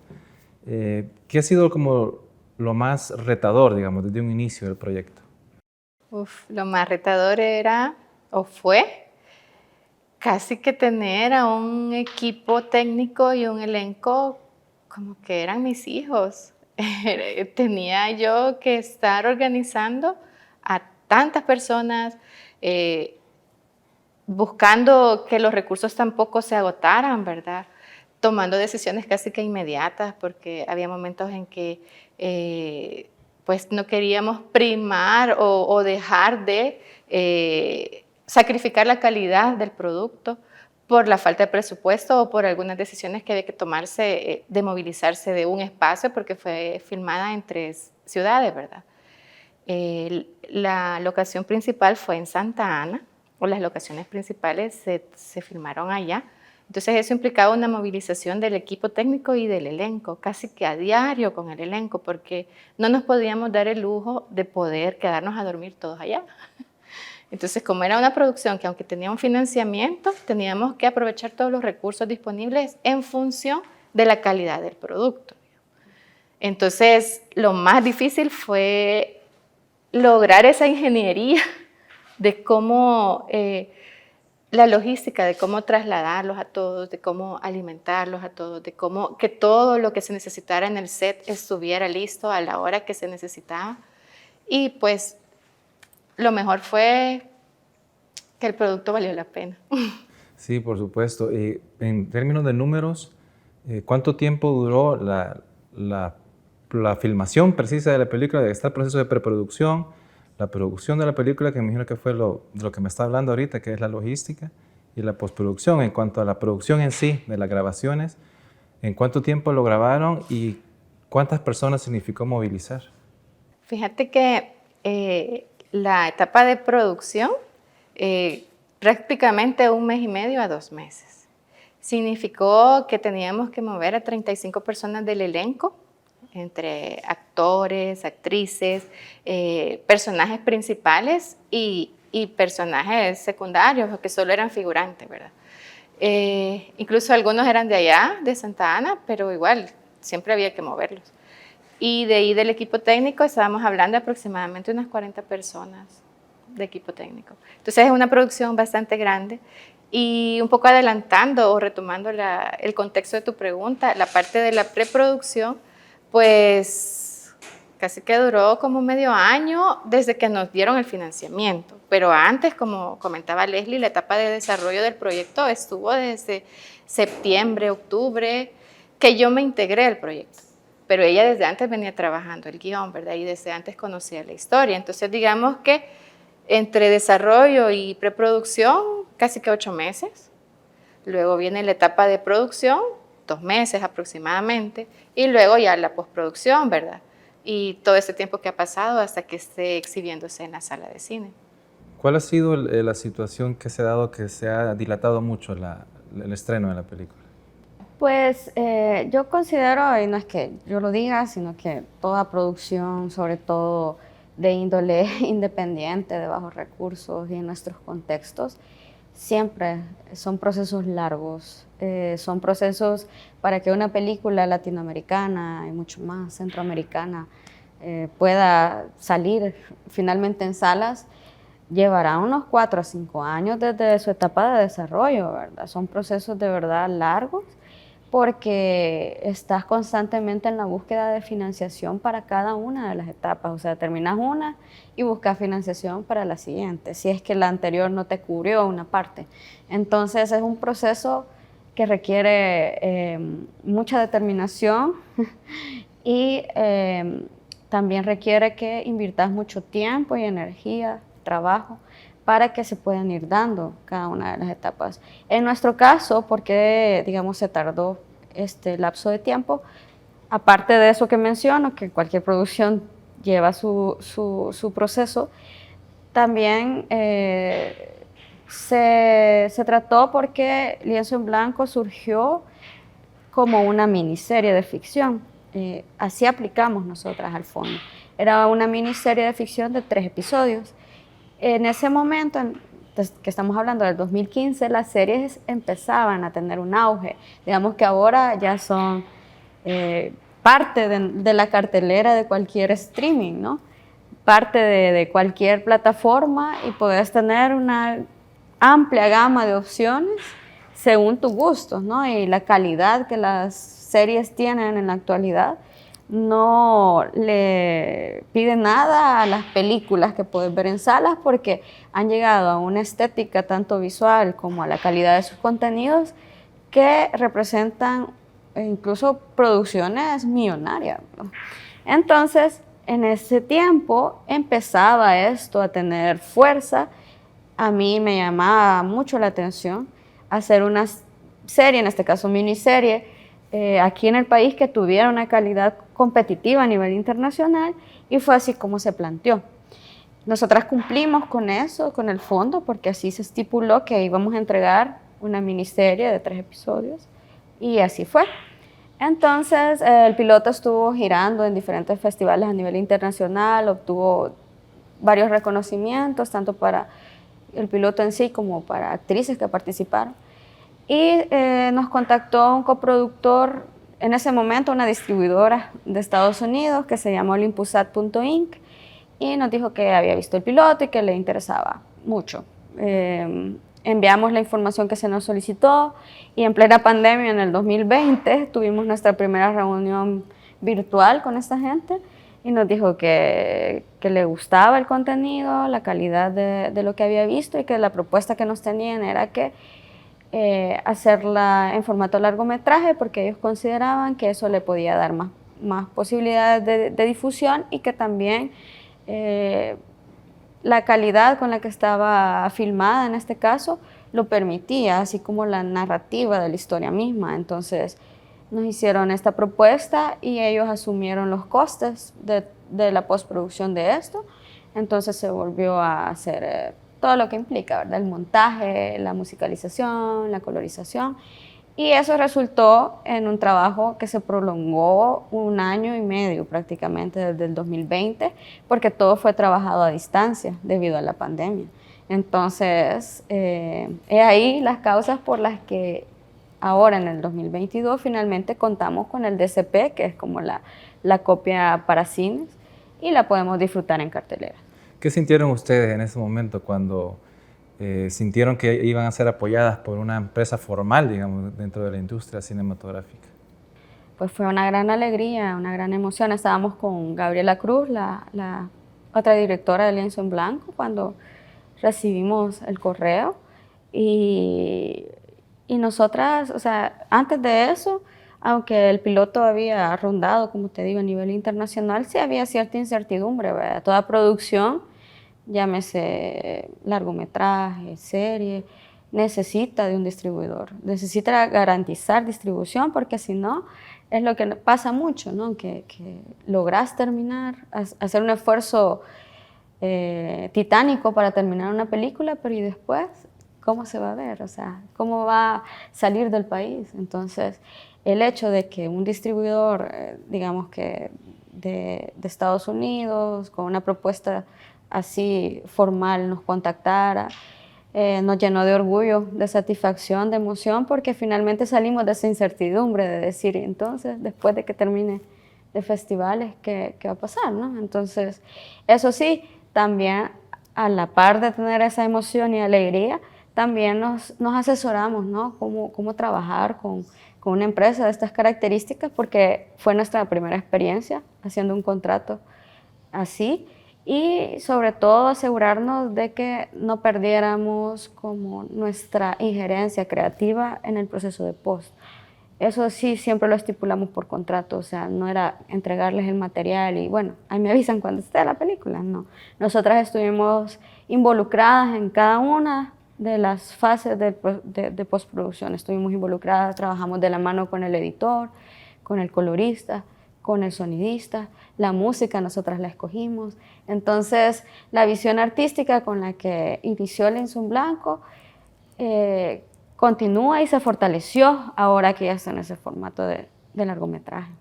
¿Qué ha sido como lo más retador, digamos, desde un inicio del proyecto? Lo más retador era, o fue, casi que tener a un equipo técnico y un elenco como que eran mis hijos. Tenía yo que estar organizando a tantas personas, buscando que los recursos tampoco se agotaran, ¿verdad? Tomando decisiones casi que inmediatas, porque había momentos en que pues no queríamos primar o dejar de sacrificar la calidad del producto por la falta de presupuesto o por algunas decisiones que había que tomarse de movilizarse de un espacio, porque fue filmada en 3 ciudades, ¿verdad? La locación principal fue en Santa Ana, o las locaciones principales se filmaron allá. Entonces eso implicaba una movilización del equipo técnico y del elenco, casi que a diario con el elenco, porque no nos podíamos dar el lujo de poder quedarnos a dormir todos allá. Entonces, como era una producción que aunque tenía un financiamiento, teníamos que aprovechar todos los recursos disponibles en función de la calidad del producto. Entonces, lo más difícil fue lograr esa ingeniería de cómo, la logística, de cómo trasladarlos a todos, de cómo alimentarlos a todos, de cómo que todo lo que se necesitara en el set estuviera listo a la hora que se necesitaba. Y pues, lo mejor fue que el producto valió la pena. Sí, por supuesto. En términos de números, ¿cuánto tiempo duró la filmación precisa de la película? Está el proceso de preproducción, la producción de la película, que me imagino que fue de lo que me está hablando ahorita, que es la logística, y la postproducción. En cuanto a la producción en sí, de las grabaciones, ¿en cuánto tiempo lo grabaron y cuántas personas significó movilizar? Fíjate que la etapa de producción, prácticamente 1 mes y medio a 2 meses. Significó que teníamos que mover a 35 personas del elenco, entre actores, actrices, personajes principales y personajes secundarios, que solo eran figurantes, ¿verdad? Incluso algunos eran de allá, de Santa Ana, pero igual, siempre había que moverlos. Y de ahí del equipo técnico estábamos hablando de aproximadamente unas 40 personas de equipo técnico. Entonces es una producción bastante grande y un poco adelantando o retomando el contexto de tu pregunta, la parte de la preproducción, pues casi que duró como medio año desde que nos dieron el financiamiento. Pero antes, como comentaba Leslie, la etapa de desarrollo del proyecto estuvo desde septiembre, octubre, que yo me integré al proyecto. Pero ella desde antes venía trabajando el guión, ¿verdad? Y desde antes conocía la historia. Entonces, digamos que entre desarrollo y preproducción, casi que 8 meses. Luego viene la etapa de producción, 2 meses aproximadamente. Y luego ya la postproducción, ¿verdad? Y todo ese tiempo que ha pasado hasta que esté exhibiéndose en la sala de cine. ¿Cuál ha sido la situación que se ha dado que se ha dilatado mucho el estreno de la película? Pues yo considero, y no es que yo lo diga, sino que toda producción, sobre todo de índole independiente, de bajos recursos y en nuestros contextos, siempre son procesos largos, son procesos para que una película latinoamericana y mucho más centroamericana pueda salir finalmente en salas, llevará unos 4 a 5 años desde su etapa de desarrollo, ¿verdad? Son procesos de verdad largos porque estás constantemente en la búsqueda de financiación para cada una de las etapas, o sea, terminas una y buscas financiación para la siguiente, si es que la anterior no te cubrió una parte. Entonces es un proceso que requiere mucha determinación y también requiere que inviertas mucho tiempo y energía, trabajo, para que se puedan ir dando cada una de las etapas. En nuestro caso, porque digamos se tardó este lapso de tiempo, aparte de eso que menciono, que cualquier producción lleva su proceso, también se trató porque Lienzo en Blanco surgió como una miniserie de ficción. Así aplicamos nosotras al fondo. Era una miniserie de ficción de 3 episodios. En ese momento, que estamos hablando del 2015, las series empezaban a tener un auge. Digamos que ahora ya son parte de la cartelera de cualquier streaming, ¿no? Parte de cualquier plataforma y puedes tener una amplia gama de opciones según tus gustos, ¿no? Y la calidad que las series tienen en la actualidad no le pide nada a las películas que puedes ver en salas porque han llegado a una estética tanto visual como a la calidad de sus contenidos que representan incluso producciones millonarias, ¿no? Entonces, en ese tiempo empezaba esto a tener fuerza. A mí me llamaba mucho la atención hacer una serie, en este caso miniserie, aquí en el país que tuviera una calidad competitiva a nivel internacional, y fue así como se planteó. Nosotras cumplimos con eso, con el fondo, porque así se estipuló que íbamos a entregar una miniserie de 3 episodios, y así fue. Entonces, el piloto estuvo girando en diferentes festivales a nivel internacional, obtuvo varios reconocimientos, tanto para el piloto en sí como para actrices que participaron. Y nos contactó un coproductor, en ese momento una distribuidora de Estados Unidos que se llamó Olympusat.inc, y nos dijo que había visto el piloto y que le interesaba mucho. Enviamos la información que se nos solicitó y en plena pandemia en el 2020 tuvimos nuestra primera reunión virtual con esta gente y nos dijo que le gustaba el contenido, la calidad de lo que había visto y que la propuesta que nos tenían era que hacerla en formato largometraje porque ellos consideraban que eso le podía dar más posibilidades de difusión y que también la calidad con la que estaba filmada en este caso lo permitía, así como la narrativa de la historia misma. Entonces nos hicieron esta propuesta y ellos asumieron los costes de la postproducción de esto. Entonces se volvió a hacer todo lo que implica, ¿verdad? El montaje, la musicalización, la colorización. Y eso resultó en un trabajo que se prolongó 1 año y medio prácticamente desde el 2020, porque todo fue trabajado a distancia debido a la pandemia. Entonces, ahí las causas por las que ahora en el 2022 finalmente contamos con el DCP, que es como la copia para cines, y la podemos disfrutar en cartelera. ¿Qué sintieron ustedes en ese momento cuando sintieron que iban a ser apoyadas por una empresa formal, digamos, dentro de la industria cinematográfica? pues fue una gran alegría, una gran emoción. Estábamos con Gabriela Cruz, la otra directora de Lienzo en Blanco, cuando recibimos el correo. Y nosotras, o sea, antes de eso, aunque el piloto había rondado, como te digo, a nivel internacional, sí había cierta incertidumbre, ¿verdad? Toda producción, llámese largometraje, serie, necesita de un distribuidor, necesita garantizar distribución, porque si no, es lo que pasa mucho, ¿no? Que logras terminar, hacer un esfuerzo titánico para terminar una película, pero ¿y después cómo se va a ver? O sea, ¿cómo va a salir del país? Entonces, el hecho de que un distribuidor, digamos que de Estados Unidos, con una propuesta así formal, nos contactara, nos llenó de orgullo, de satisfacción, de emoción, porque finalmente salimos de esa incertidumbre de decir, entonces, después de que termine de festivales, ¿qué va a pasar, no? Entonces, eso sí, también a la par de tener esa emoción y alegría, también nos asesoramos, ¿no? Cómo trabajar con una empresa de estas características, porque fue nuestra primera experiencia haciendo un contrato así, y sobre todo asegurarnos de que no perdiéramos como nuestra injerencia creativa en el proceso de post. Eso sí, siempre lo estipulamos por contrato, o sea, no era entregarles el material y bueno, ahí me avisan cuando esté la película, no. Nosotras estuvimos involucradas en cada una de las fases de postproducción, estuvimos involucradas, trabajamos de la mano con el editor, con el colorista, con el sonidista, la música nosotras la escogimos. Entonces, la visión artística con la que inició Lienzo en Blanco continúa y se fortaleció ahora que ya está en ese formato de largometraje.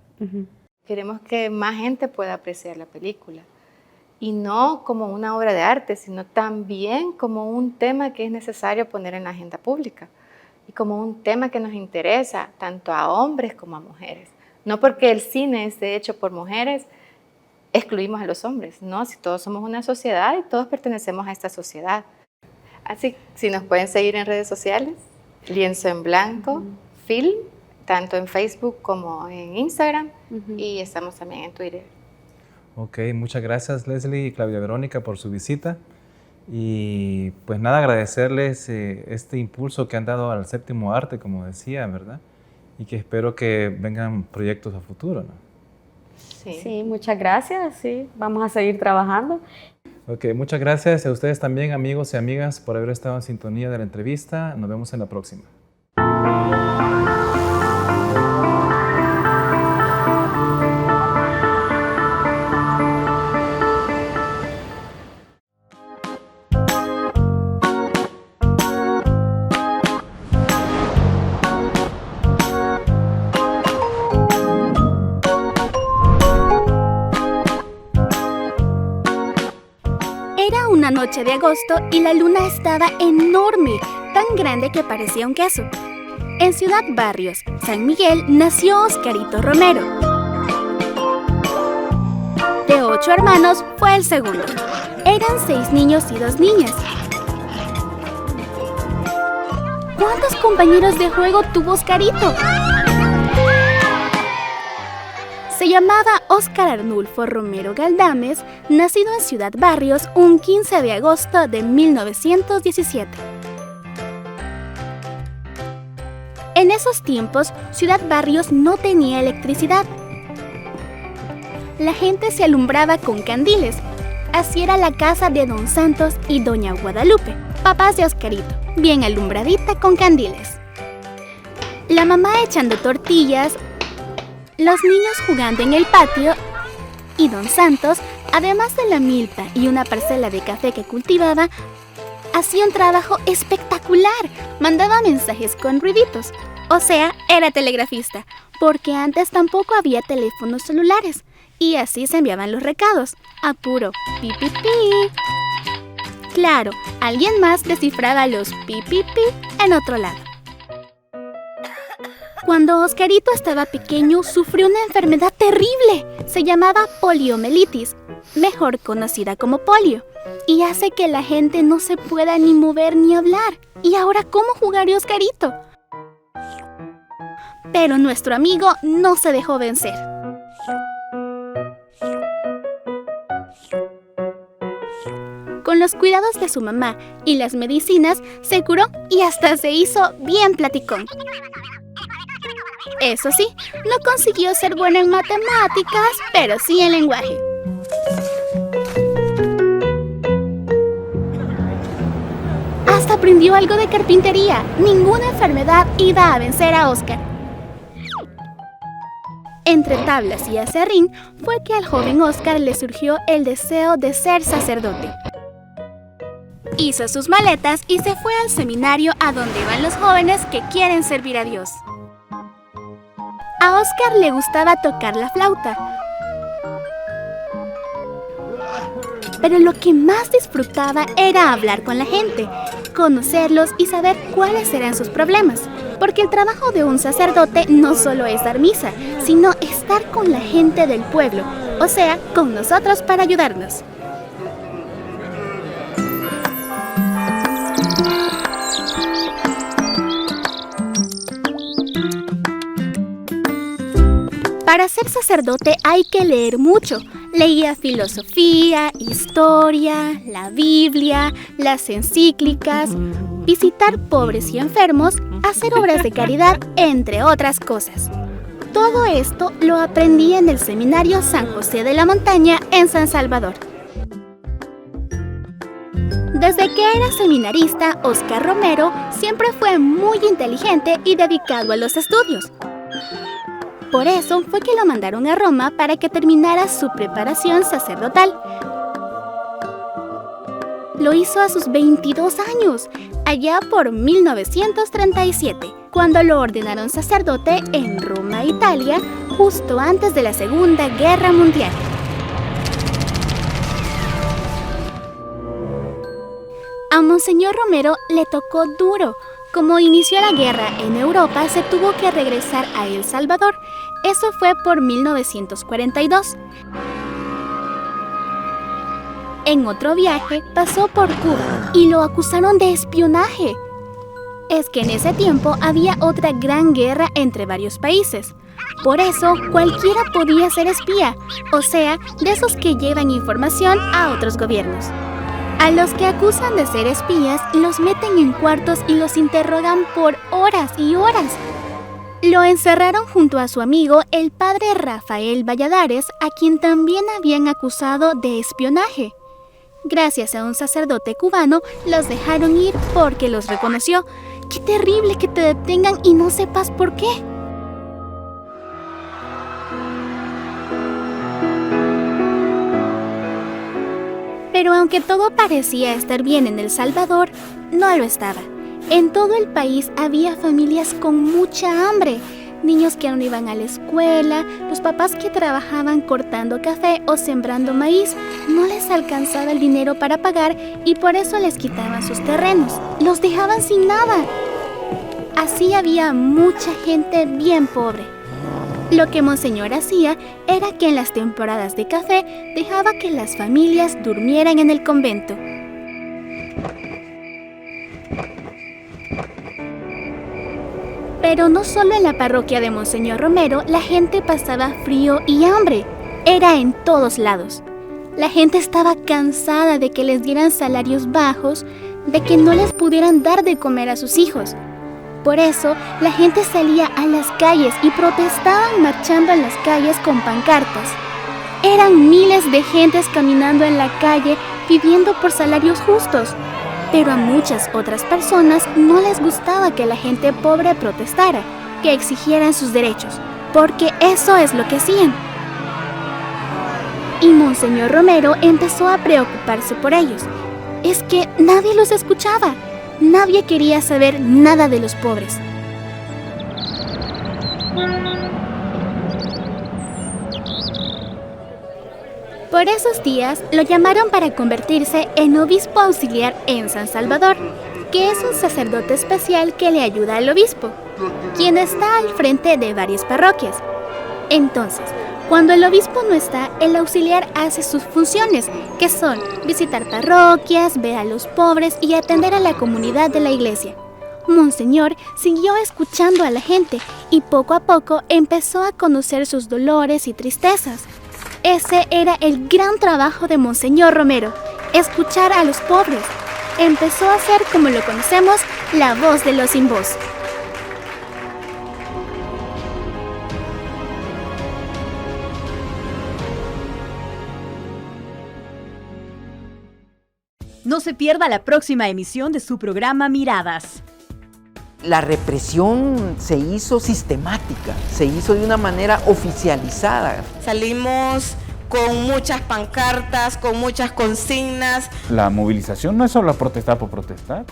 Queremos que más gente pueda apreciar la película, y no como una obra de arte, sino también como un tema que es necesario poner en la agenda pública, y como un tema que nos interesa tanto a hombres como a mujeres. No porque el cine esté hecho por mujeres, excluimos a los hombres, ¿no? Si todos somos una sociedad y todos pertenecemos a esta sociedad. Así, si nos pueden seguir en redes sociales, Lienzo en Blanco, Film, tanto en Facebook como en Instagram, y estamos también en Twitter. Ok, muchas gracias Leslie y Claudia Verónica por su visita. Y pues nada, agradecerles este impulso que han dado al séptimo arte, como decía, ¿verdad? Y que espero que vengan proyectos a futuro, ¿no? Sí, muchas gracias, sí, vamos a seguir trabajando. Ok, muchas gracias a ustedes también, amigos y amigas, por haber estado en sintonía de la entrevista. Nos vemos en la próxima. Una noche de agosto y la luna estaba enorme, tan grande que parecía un queso. En Ciudad Barrios, San Miguel, nació Oscarito Romero. De 8 hermanos, fue el segundo. Eran 6 niños y 2 niñas. ¿Cuántos compañeros de juego tuvo Oscarito? Se llamaba Óscar Arnulfo Romero Galdames, nacido en Ciudad Barrios un 15 de agosto de 1917. En esos tiempos, Ciudad Barrios no tenía electricidad. La gente se alumbraba con candiles. Así era la casa de Don Santos y Doña Guadalupe, papás de Oscarito, bien alumbradita con candiles. La mamá echando tortillas, los niños jugando en el patio y Don Santos, además de la milpa y una parcela de café que cultivaba, hacía un trabajo espectacular. Mandaba mensajes con ruiditos, o sea, era telegrafista, porque antes tampoco había teléfonos celulares y así se enviaban los recados, a puro pi pi pi. Claro, alguien más descifraba los pi pi pi en otro lado. Cuando Oscarito estaba pequeño, sufrió una enfermedad terrible. Se llamaba poliomielitis, mejor conocida como polio, y hace que la gente no se pueda ni mover ni hablar. ¿Y ahora cómo jugaría Oscarito? Pero nuestro amigo no se dejó vencer. Con los cuidados de su mamá y las medicinas, se curó y hasta se hizo bien platicón. Eso sí, no consiguió ser bueno en matemáticas, pero sí en lenguaje. Hasta aprendió algo de carpintería. Ninguna enfermedad iba a vencer a Oscar. Entre tablas y aserrín fue que al joven Oscar le surgió el deseo de ser sacerdote. Hizo sus maletas y se fue al seminario a donde van los jóvenes que quieren servir a Dios. A Oscar le gustaba tocar la flauta, pero lo que más disfrutaba era hablar con la gente, conocerlos y saber cuáles eran sus problemas, porque el trabajo de un sacerdote no solo es dar misa, sino estar con la gente del pueblo, o sea, con nosotros para ayudarnos. Para ser sacerdote hay que leer mucho. Leía filosofía, historia, la Biblia, las encíclicas, visitar pobres y enfermos, hacer obras de caridad, entre otras cosas. Todo esto lo aprendí en el seminario San José de la Montaña en San Salvador. Desde que era seminarista, Oscar Romero siempre fue muy inteligente y dedicado a los estudios. Por eso fue que lo mandaron a Roma para que terminara su preparación sacerdotal. Lo hizo a sus 22 años, allá por 1937, cuando lo ordenaron sacerdote en Roma, Italia, justo antes de la Segunda Guerra Mundial. A Monseñor Romero le tocó duro. Como inició la guerra en Europa, se tuvo que regresar a El Salvador. Eso fue por 1942. En otro viaje pasó por Cuba y lo acusaron de espionaje. Es que en ese tiempo había otra gran guerra entre varios países. Por eso cualquiera podía ser espía, o sea, de esos que llevan información a otros gobiernos. A los que acusan de ser espías los meten en cuartos y los interrogan por horas y horas. Lo encerraron junto a su amigo, el padre Rafael Valladares, a quien también habían acusado de espionaje. Gracias a un sacerdote cubano, los dejaron ir porque los reconoció. ¡Qué terrible que te detengan y no sepas por qué! Pero aunque todo parecía estar bien en El Salvador, no lo estaba. En todo el país había familias con mucha hambre, niños que aún iban a la escuela, los papás que trabajaban cortando café o sembrando maíz, no les alcanzaba el dinero para pagar y por eso les quitaban sus terrenos, los dejaban sin nada. Así había mucha gente bien pobre. Lo que Monseñor hacía era que en las temporadas de café dejaba que las familias durmieran en el convento. Pero no solo en la parroquia de Monseñor Romero la gente pasaba frío y hambre, era en todos lados. La gente estaba cansada de que les dieran salarios bajos, de que no les pudieran dar de comer a sus hijos. Por eso, la gente salía a las calles y protestaban marchando en las calles con pancartas. Eran miles de gentes caminando en la calle pidiendo por salarios justos. Pero a muchas otras personas no les gustaba que la gente pobre protestara, que exigieran sus derechos, porque eso es lo que hacían. Y Monseñor Romero empezó a preocuparse por ellos. Es que nadie los escuchaba. Nadie quería saber nada de los pobres. Por esos días lo llamaron para convertirse en obispo auxiliar en San Salvador, que es un sacerdote especial que le ayuda al obispo, quien está al frente de varias parroquias. Entonces, cuando el obispo no está, el auxiliar hace sus funciones, que son visitar parroquias, ver a los pobres y atender a la comunidad de la iglesia. Monseñor siguió escuchando a la gente y poco a poco empezó a conocer sus dolores y tristezas. Ese era el gran trabajo de Monseñor Romero, escuchar a los pobres. Empezó a ser, como lo conocemos, la voz de los sin voz. No se pierda la próxima emisión de su programa Miradas. La represión se hizo sistemática, se hizo de una manera oficializada. Salimos con muchas pancartas, con muchas consignas. La movilización no es solo protestar por protestar.